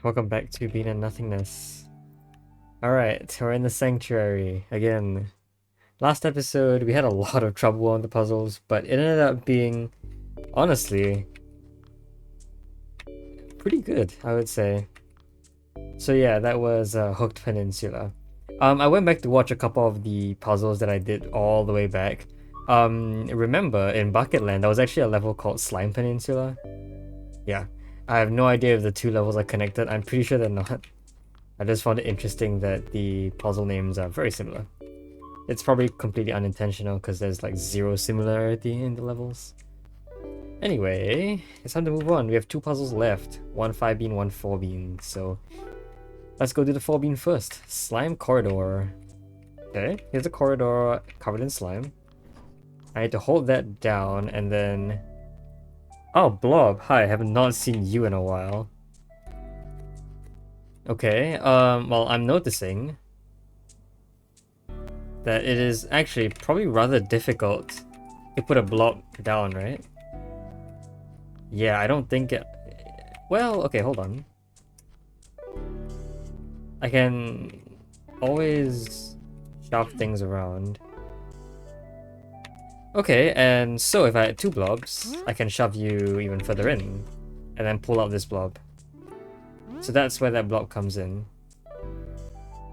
Welcome back to Being in Nothingness. Alright, we're in the sanctuary again. Last episode, we had a lot of trouble on the puzzles, but it ended up being, honestly, pretty good, I would say. So yeah, that was Hooked Peninsula. I went back to watch a couple of the puzzles that I did all the way back. Remember, in Bucketland, there was actually a level called Slime Peninsula. Yeah, I have no idea if the two levels are connected. I'm pretty sure they're not. I just found it interesting that the puzzle names are very similar. It's probably completely unintentional because there's like zero similarity in the levels. Anyway, it's time to move on. We have two puzzles left. One 5-bean, one 4-bean. So let's go do the 4-bean first. Slime corridor. Okay, here's a corridor covered in slime. I need to hold that down and then... Oh, Blob. Hi, I have not seen you in a while. Okay, well, I'm noticing that it is actually probably rather difficult to put a blob down, right? Yeah, I don't think it... Well, okay, hold on. I can always shove things around. Okay, and so if I had two blobs, I can shove you even further in, and then pull out this blob. So that's where that blob comes in.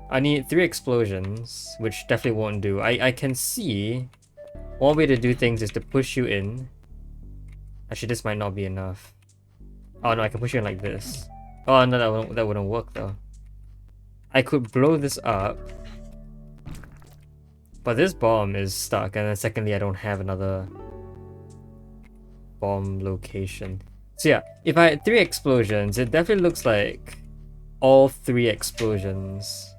I need 3 explosions, which definitely won't do. I can see one way to do things is to push you in. Actually, this might not be enough. Oh no, I can push you in like this. Oh no, that wouldn't work though. I could blow this up. But this bomb is stuck, and then secondly, I don't have another bomb location. So yeah, if I had 3 explosions, it definitely looks like all 3 explosions.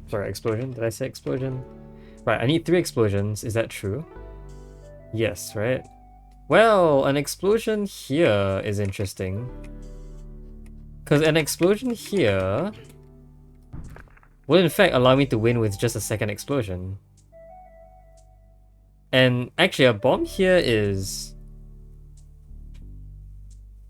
Sorry, explosion? Did I say explosion? Right, I need 3 explosions. Is that true? Yes, right? Well, an explosion here is interesting. Because an explosion here will in fact allow me to win with just a second explosion. And actually a bomb here is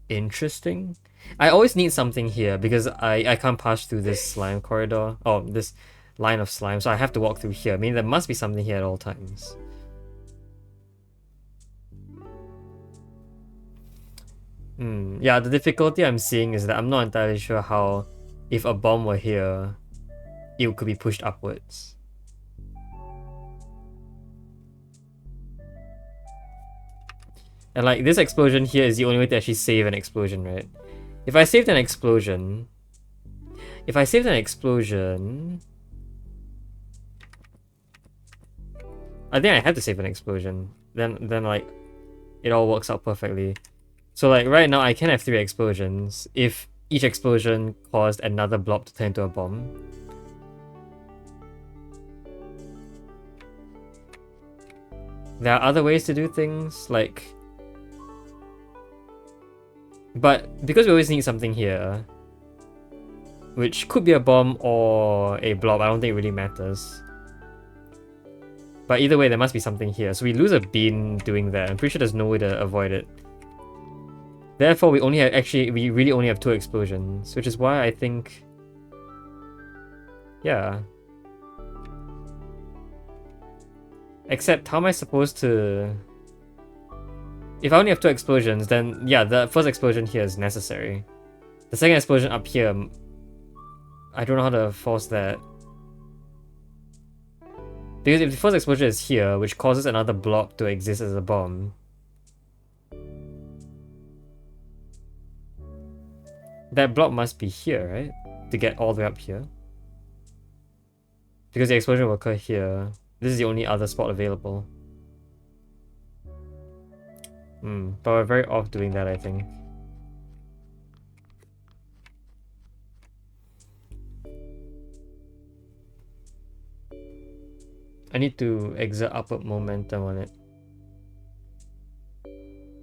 interesting. I always need something here because I can't pass through this slime corridor. Oh, this line of slime, so I have to walk through here. I mean, there must be something here at all times. Yeah, the difficulty I'm seeing is that I'm not entirely sure how, if a bomb were here, it could be pushed upwards. And like, this explosion here is the only way to actually save an explosion, right? If I saved an explosion... If I saved an explosion... I think I had to save an explosion. Then like, it all works out perfectly. So like, right now I can have 3 explosions if each explosion caused another blob to turn into a bomb. There are other ways to do things, like... But because we always need something here, which could be a bomb or a blob, I don't think it really matters. But either way, there must be something here. So we lose a bean doing that. I'm pretty sure there's no way to avoid it. Therefore, we really only have 2 explosions, which is why I think... Yeah. Except, how am I supposed to... If I only have 2 explosions, then yeah, the first explosion here is necessary. The second explosion up here, I don't know how to force that. Because if the first explosion is here, which causes another blob to exist as a bomb, that blob must be here, right? To get all the way up here. Because the explosion will occur here. This is the only other spot available. But we're very off doing that, I think. I need to exert upward momentum on it.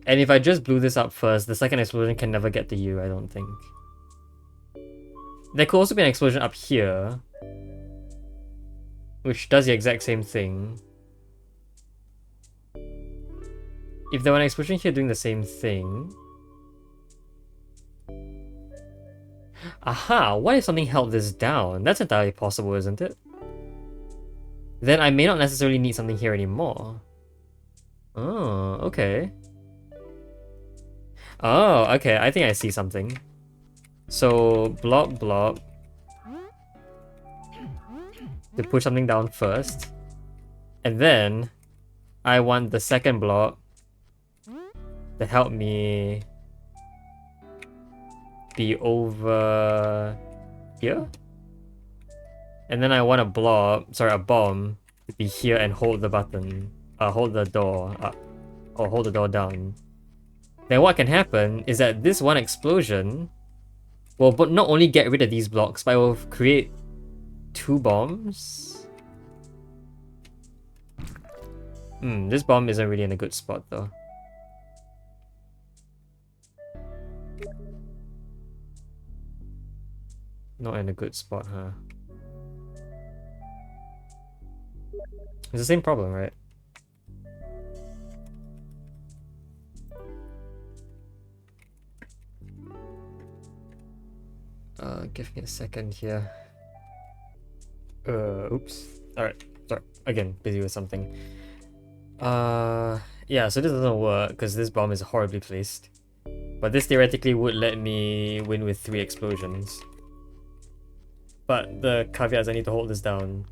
And if I just blew this up first, the second explosion can never get to you, I don't think. There could also be an explosion up here, which does the exact same thing. If there were an explosion here doing the same thing, Aha, what if something held this down? That's entirely possible, isn't it? Then I may not necessarily need something here anymore. Oh, okay. Oh, okay, I think I see something. So, blob, blob. To push something down first. And then, I want the second blob to help me be over here. And then I want a bomb to be here and hold the button. Hold the door up. Or hold the door down. Then what can happen is that this one explosion will not only get rid of these blocks, but it will create 2 bombs. This bomb isn't really in a good spot though. Not in a good spot, huh? It's the same problem, right? Give me a second here. Oops. Alright, sorry. Again, busy with something. Yeah, so this doesn't work because this bomb is horribly placed. But this theoretically would let me win with 3 explosions. But the caveat is I need to hold this down.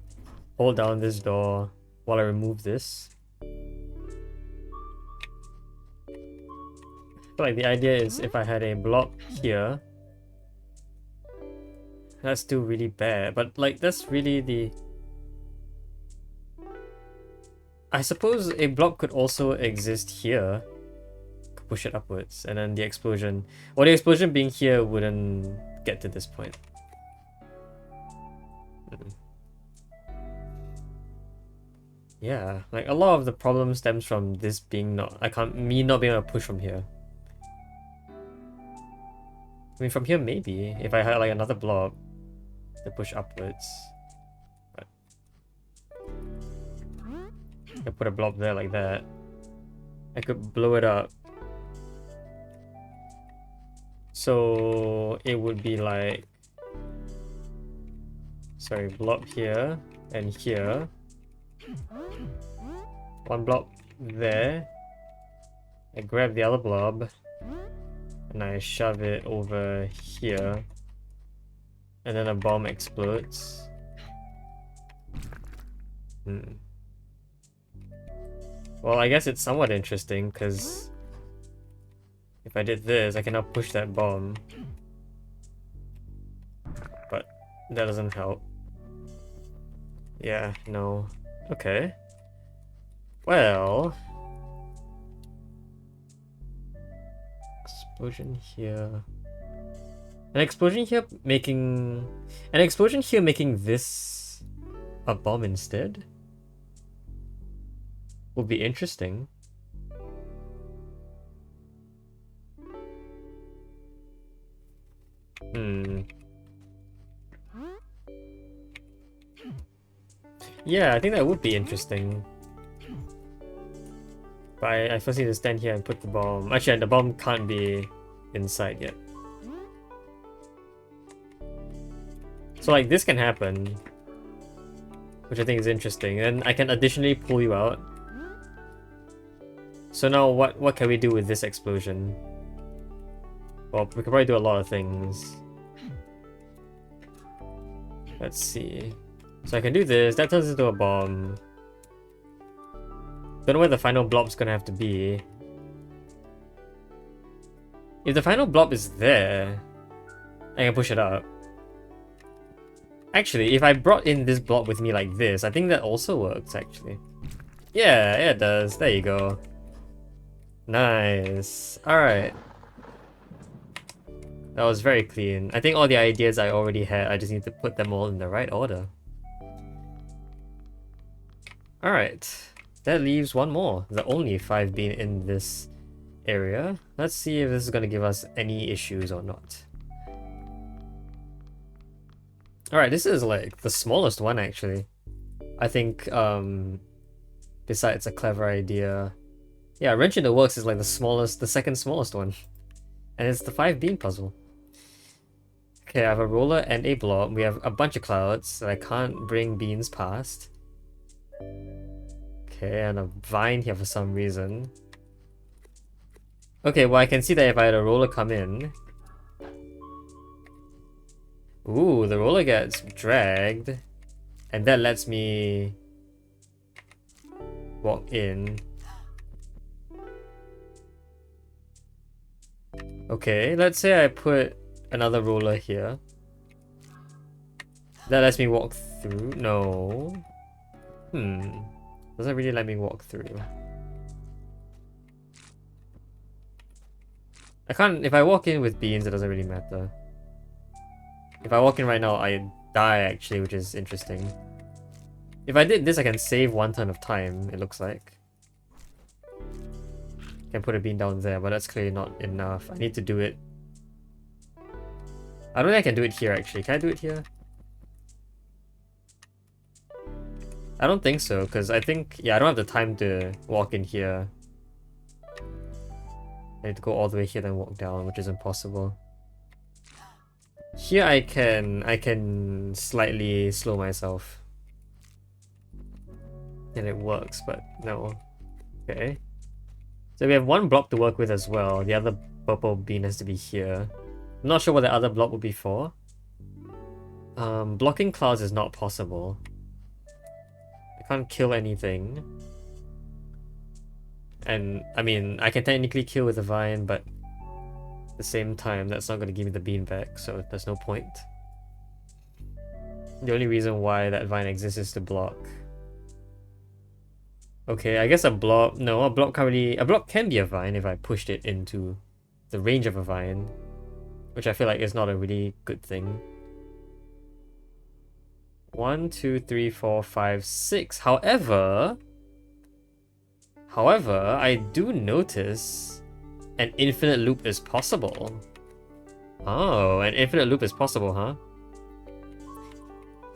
Hold down this door while I remove this. I feel like the idea is if I had a block here, that's still really bad, but like that's really the... I suppose a block could also exist here. Push it upwards, and then the explosion... Well, the explosion being here wouldn't get to this point. Yeah, like a lot of the problem stems from this being me not being able to push from here. I mean, from here maybe, if I had like another blob to push upwards. But I put a blob there like that. I could blow it up. So it would be like... Sorry, blob here and here. 1 blob there. I grab the other blob and I shove it over here. And then a bomb explodes. Well, I guess it's somewhat interesting because if I did this, I can now push that bomb. But that doesn't help. Yeah, no. Okay. Well... Explosion here. An explosion here making this a bomb instead would be interesting. Yeah, I think that would be interesting. But I first need to stand here and put the bomb. Actually, the bomb can't be inside yet. So like this can happen, which I think is interesting. And I can additionally pull you out. So now what can we do with this explosion? Well, we could probably do a lot of things. Let's see. So I can do this, that turns into a bomb. Don't know where the final blob's gonna have to be. If the final blob is there, I can push it up. Actually, if I brought in this blob with me like this, I think that also works actually. Yeah, it does. There you go. Nice. Alright. That was very clean. I think all the ideas I already had, I just need to put them all in the right order. Alright. That leaves 1 more. The only 5 being in this area. Let's see if this is going to give us any issues or not. Alright, this is like the smallest one actually. I think, besides a clever idea. Yeah, Wrench in the Works is like the second smallest one. And it's the 5 bean puzzle. Okay, I have a roller and a blob. We have a bunch of clouds that I can't bring beans past. Okay, and a vine here for some reason. Okay, well I can see that if I had a roller come in... Ooh, the roller gets dragged. And that lets me... walk in. Okay, let's say I put another roller here. That lets me walk through? No. Doesn't really let me walk through. I can't... If I walk in with beans, it doesn't really matter. If I walk in right now, I die actually, which is interesting. If I did this, I can save 1 turn of time, it looks like. Can put a bean down there, but that's clearly not enough. I need to do it. I don't think I can do it here actually. Can I do it here? I don't think so, because I think... Yeah, I don't have the time to walk in here. I need to go all the way here then walk down, which is impossible. Here I can slightly slow myself. And it works, but no. Okay. So we have 1 block to work with as well. The other purple bean has to be here. I'm not sure what the other block would be for. Blocking clouds is not possible. I can't kill anything. And, I mean, I can technically kill with a vine, but at the same time, that's not going to give me the bean back, so there's no point. The only reason why that vine exists is to block. Okay, I guess a blob... No, a blob can't really... A blob can be a vine if I pushed it into the range of a vine, which I feel like is not a really good thing. 1, 2, 3, 4, 5, 6. However, I do notice an infinite loop is possible. Oh, an infinite loop is possible, huh?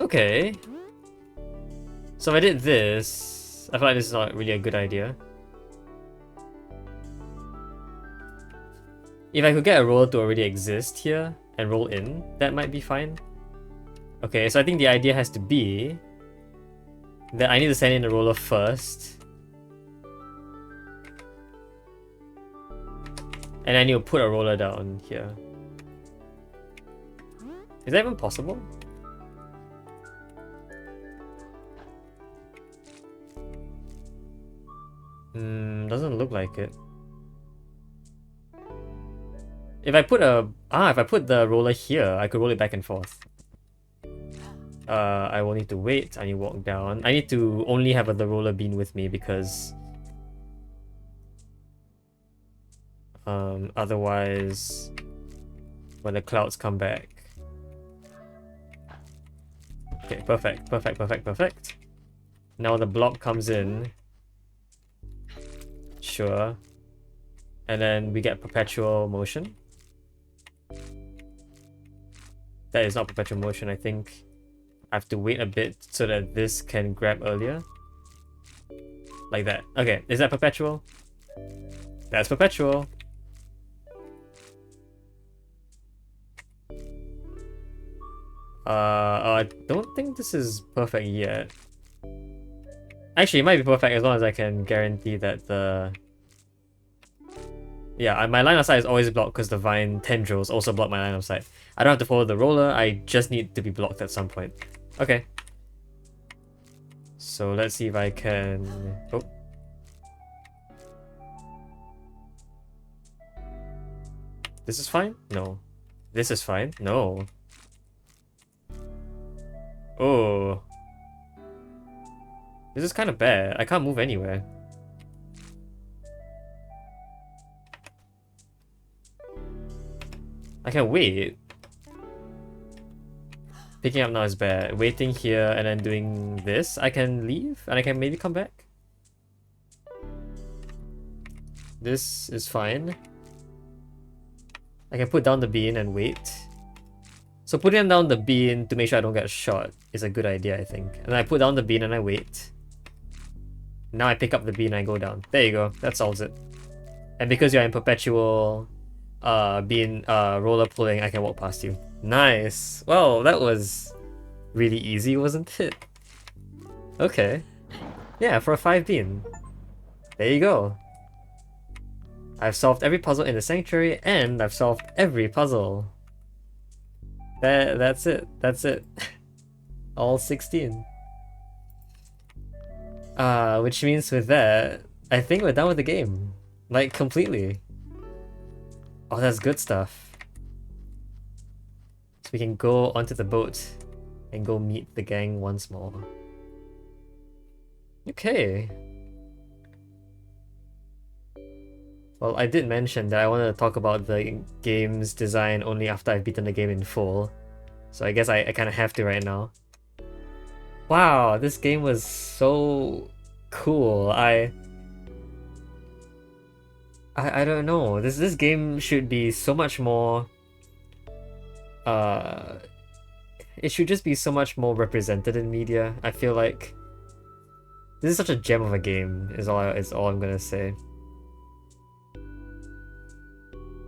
Okay. So if I did this, I feel like this is not really a good idea. If I could get a roller to already exist here and roll in, that might be fine. Okay, so I think the idea has to be that I need to send in the roller first. And I need to put a roller down here. Is that even possible? Doesn't look like it. If I put the roller here, I could roll it back and forth. I will need to wait. I need to walk down. I need to only have the roller bean with me because otherwise when the clouds come back. Okay, perfect. Now the blob comes in. Sure. And then we get perpetual motion. That is not perpetual motion. I think I have to wait a bit so that this can grab earlier. Like that. Okay, is that perpetual? That's perpetual. I don't think this is perfect yet. Actually, it might be perfect as long as I can guarantee that the... Yeah, my line of sight is always blocked because the vine tendrils also block my line of sight. I don't have to follow the roller, I just need to be blocked at some point. Okay. So let's see if I can... Oh. This is fine? No. This is fine? No. Oh. This is kind of bad. I can't move anywhere. I can wait. Picking up now is bad. Waiting here and then doing this. I can leave and I can maybe come back. This is fine. I can put down the bean and wait. So putting down the bean to make sure I don't get shot is a good idea, I think. And I put down the bean and I wait. Now I pick up the bean and I go down. There you go. That solves it. And because you're in perpetual being roller pulling, I can walk past you. Nice. Well, that was really easy, wasn't it? Okay. Yeah, for a 5 bean. There you go. I've solved every puzzle in the sanctuary, and I've solved every puzzle. That's it. That's it. All 16. Which means with that, I think we're done with the game. Like, completely. Oh, that's good stuff. So we can go onto the boat and go meet the gang once more. Okay. Well, I did mention that I wanted to talk about the game's design only after I've beaten the game in full. So I guess I kind of have to right now. Wow, this game was so cool. I don't know. This game should be so much more it should just be so much more represented in media. I feel like this is such a gem of a game is all I'm gonna say.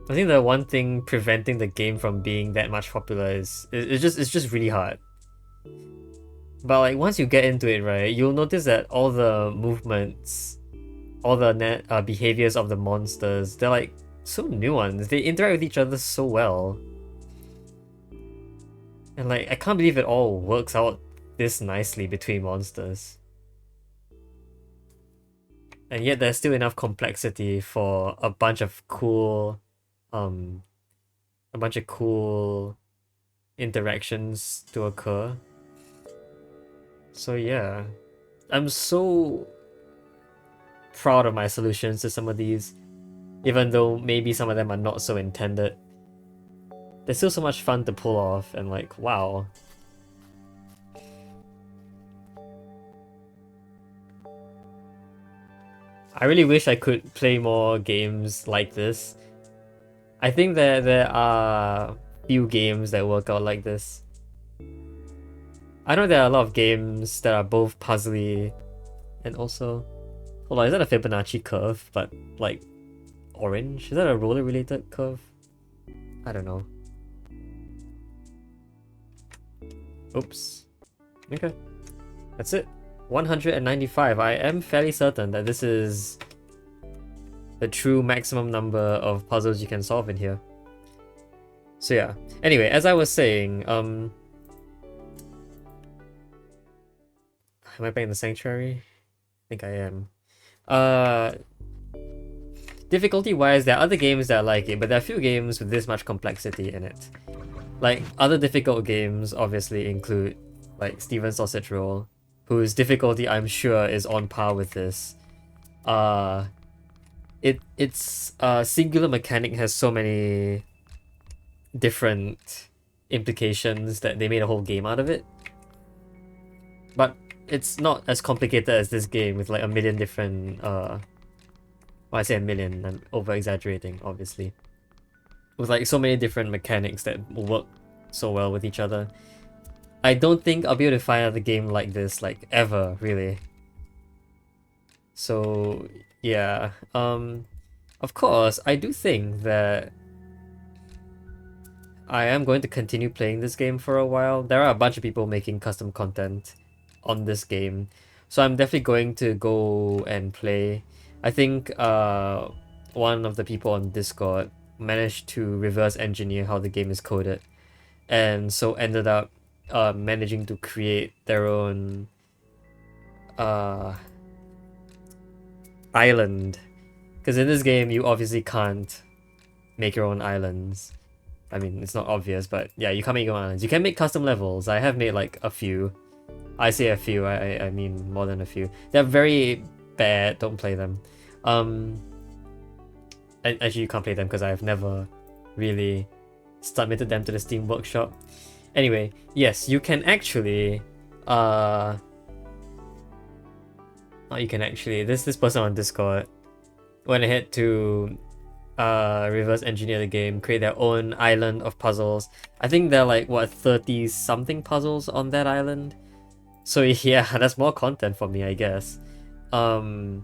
I think the one thing preventing the game from being that much popular is it's just really hard. But like once you get into it, right, you'll notice that all the movements, all the behaviors of the monsters, they're like so nuanced. They interact with each other so well. And like I can't believe it all works out this nicely between monsters. And yet there's still enough complexity for a bunch of cool interactions to occur. So yeah, I'm so proud of my solutions to some of these, even though maybe some of them are not so intended. They're still so much fun to pull off, and like, wow. I really wish I could play more games like this. I think that there are few games that work out like this. I know there are a lot of games that are both puzzly and also... Hold on, is that a Fibonacci curve, but like orange? Is that a roller related curve? I don't know. Oops. Okay. That's it. 195. I am fairly certain that this is the true maximum number of puzzles you can solve in here. So yeah. Anyway, as I was saying, am I back in the sanctuary? I think I am. Difficulty wise, there are other games that are like it, but there are few games with this much complexity in it. Like, other difficult games obviously include like Steven Sausage Roll, whose difficulty I'm sure is on par with this. Its singular mechanic has so many different implications that they made a whole game out of it. But it's not as complicated as this game with like a million different well, I say a million, I'm over exaggerating obviously. With like so many different mechanics that work so well with each other. I don't think I'll be able to find another game like this, like ever, really. So yeah, of course, I do think that I am going to continue playing this game for a while. There are a bunch of people making custom content on this game, so I'm definitely going to go and play. I think one of the people on Discord managed to reverse engineer how the game is coded, and so ended up managing to create their own island. Because in this game, you obviously can't make your own islands. I mean, it's not obvious, but yeah, you can't make your own islands. You can make custom levels. I have made like a few. I say a few, I mean more than a few. They're very bad, don't play them. And actually you can't play them because I've never really submitted them to the Steam Workshop. Anyway, yes, you can actually this person on Discord went ahead to reverse engineer the game, create their own island of puzzles. I think there are like what 30 something puzzles on that island. So yeah, that's more content for me, I guess. And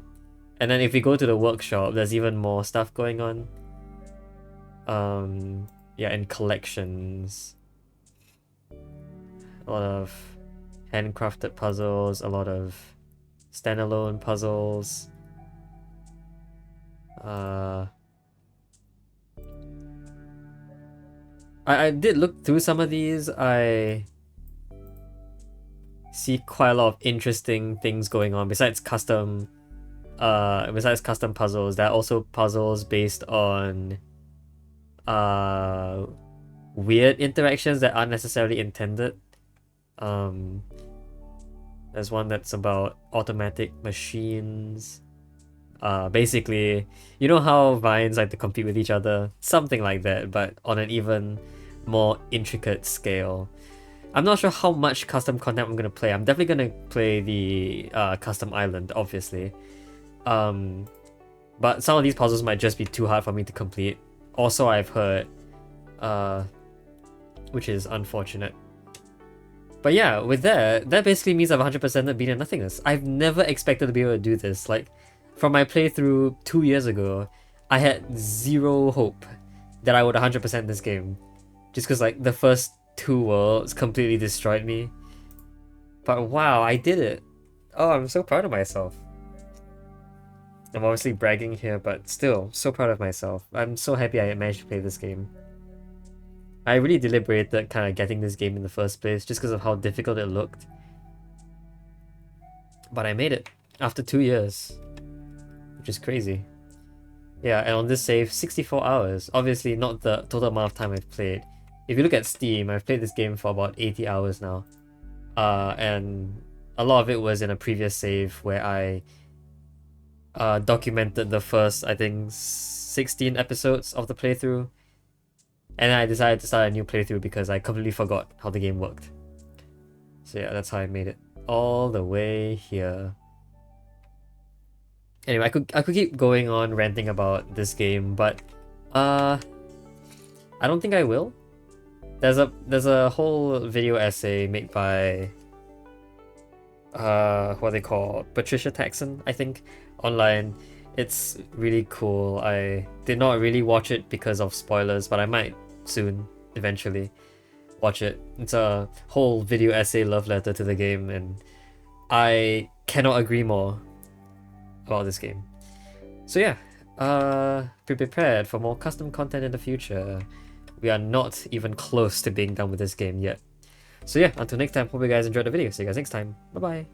then if we go to the workshop, there's even more stuff going on. Yeah, and collections. A lot of handcrafted puzzles, a lot of standalone puzzles. I did look through some of these. I see quite a lot of interesting things going on besides custom puzzles. There are also puzzles based on uh weird interactions that aren't necessarily intended. Um there's one that's about automatic machines. Basically, you know how vines like to compete with each other? Something like that, but on an even more intricate scale. I'm not sure how much custom content I'm gonna play. I'm definitely gonna play the custom island, obviously. But some of these puzzles might just be too hard for me to complete. Also, I've heard, which is unfortunate. But yeah, with that basically means I've 100%ed beaten Nothingness. I've never expected to be able to do this. Like, from my playthrough 2 years ago, I had zero hope that I would 100% this game. Just because, like, the first 2 worlds completely destroyed me. But wow, I did it. Oh, I'm so proud of myself. I'm obviously bragging here, but still, so proud of myself. I'm so happy I managed to play this game. I really deliberated kind of getting this game in the first place just because of how difficult it looked. But I made it after 2 years, which is crazy. Yeah, and on this save, 64 hours. Obviously not the total amount of time I've played. If you look at Steam, I've played this game for about 80 hours now. And a lot of it was in a previous save where I documented the first, I think, 16 episodes of the playthrough. And I decided to start a new playthrough because I completely forgot how the game worked. So yeah, that's how I made it all the way here. Anyway, I could keep going on ranting about this game, but I don't think I will. There's a whole video essay made by what they call Patricia Taxon, I think, online. It's really cool. I did not really watch it because of spoilers, but I might soon, eventually, watch it. It's a whole video essay love letter to the game, and I cannot agree more about this game. So yeah, be prepared for more custom content in the future. We are not even close to being done with this game yet. So yeah, until next time, hope you guys enjoyed the video. See you guys next time. Bye bye.